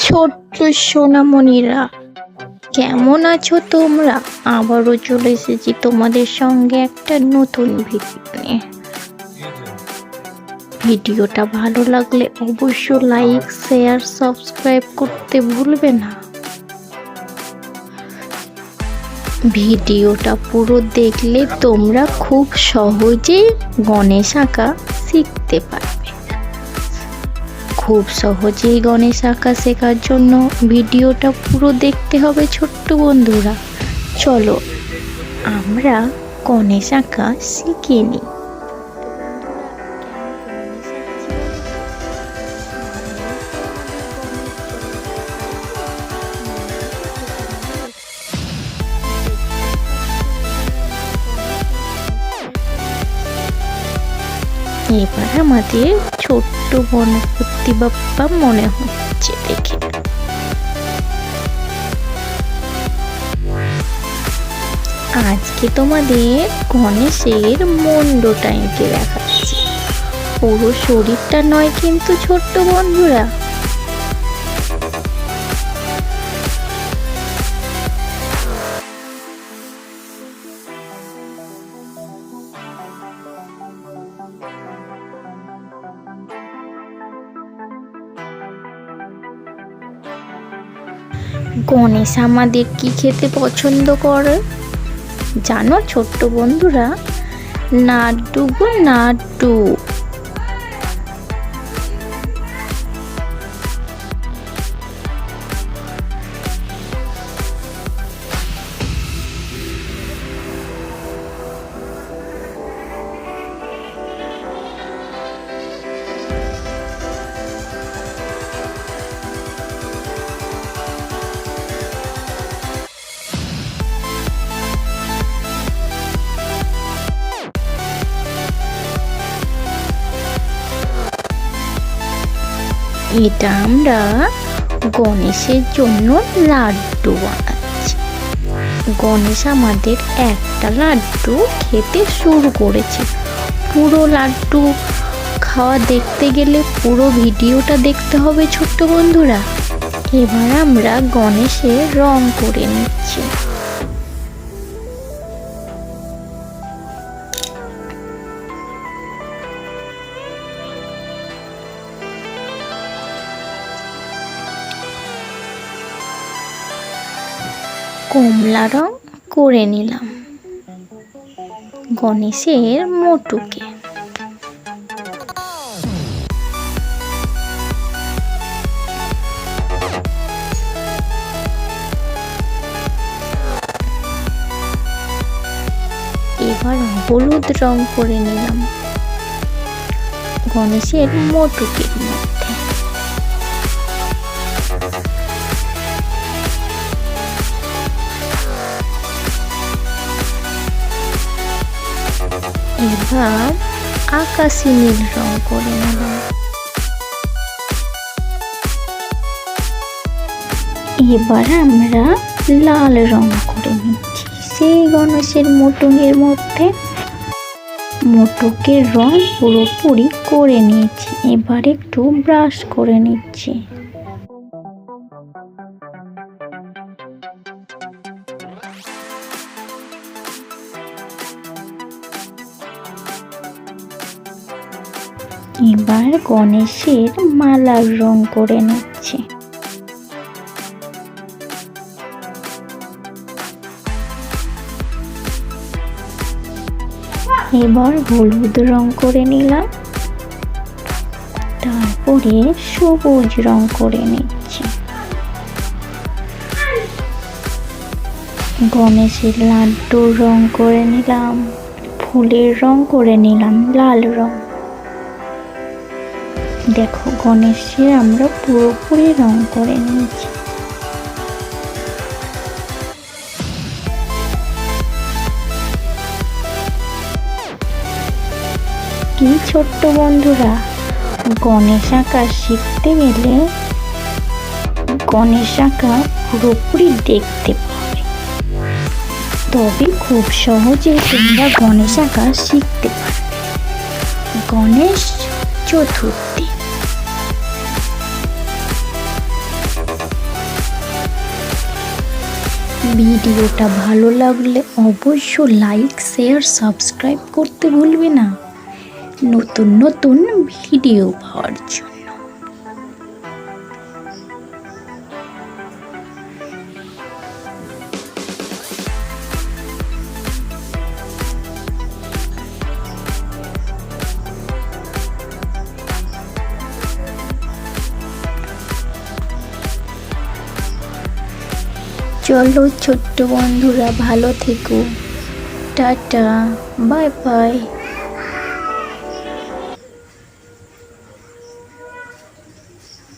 ছোট্ট সোনামণিরা, কেমন আছো তোমরা? আবারও চলে এসেছি তোমাদের সঙ্গে একটা নতুন ভিডিও নিয়ে। ভিডিওটা ভালো লাগলে অবশ্যই লাইক, শেয়ার, সাবস্ক্রাইব করতে ভুলবে না। ভিডিওটা পুরো দেখলে তোমরা খুব সহজেই গণেশ আঁকা শিখতে পারবে। খুব সহজেই গণেশ আঁকা শেখার জন্য ভিডিওটা পুরো দেখতে হবে ছোট্ট বন্ধুরা। চলো আমরা গণেশ আঁকা শিখে নিই। এবার আমাদের ছোট্ট গণপতি বাপ্পা মনে হচ্ছে দেখে। আজকে তোমাদের গণেশের মুন্ডটা এঁকে দেখাচ্ছি, পুরো শরীরটা নয় কিন্তু ছোট্ট বন্ধুরা। গণেশ আমাদের কি খেতে পছন্দ করে জানো ছোট্ট বন্ধুরা? নাড্ডু গো নাড্ডু। এটা আমরা গণেশের জন্য লাড্ডু বানাচ্ছি। গণেশ আমাদের একটা লাড্ডু খেতে শুরু করেছে। পুরো লাড্ডু খাওয়া দেখতে গেলে পুরো ভিডিওটা দেখতে হবে ছোট্ট বন্ধুরা। এবার আমরা গণেশের রং করে নিচ্ছি। কমলা রং করে নিলাম গণেশের মোটুকে। এবার হলুদ রং করে নিলাম গণেশের মোটুকের মধ্যে। এবার আকাশি নীল রং করে নিলাম। এবার আমরা লাল রং করে নিচ্ছি সেই গণেশের মোটকের মধ্যে। মোটকের রং পুরোপুরি করে নিয়েছি, এবার একটু ব্রাশ করে নিচ্ছি। এবার গণেশের মালার রং করে নিচ্ছি। এবার হলুদ রং করে নিলাম, তারপরে সবুজ রং করে নিচ্ছি। গণেশের লাড্ডুর রং করে নিলাম, ফুলের রং করে নিলাম লাল রং। দেখো গণেশের আমরা পুরোপুরি রং করে নিয়েছি। কি ছোট্ট বন্ধুরা, গণেশ আঁকা শিখতে গেলে গণেশ আঁকা পুরোপুরি দেখতে পাবে, তবে খুব সহজে তোমরা গণেশ আঁকা শিখতে পারবে। গণেশ চতুর্থী ভিডিওটা ভালো লাগলে অবশ্য লাইক শেয়ার সাবস্ক্রাইব করতে ভুলবে না নতুন নতুন ভিডিও পাওয়ার জন্য। চলো ছোট্ট বন্ধুরা, ভালো থেকো, টাটা, বাই বাই।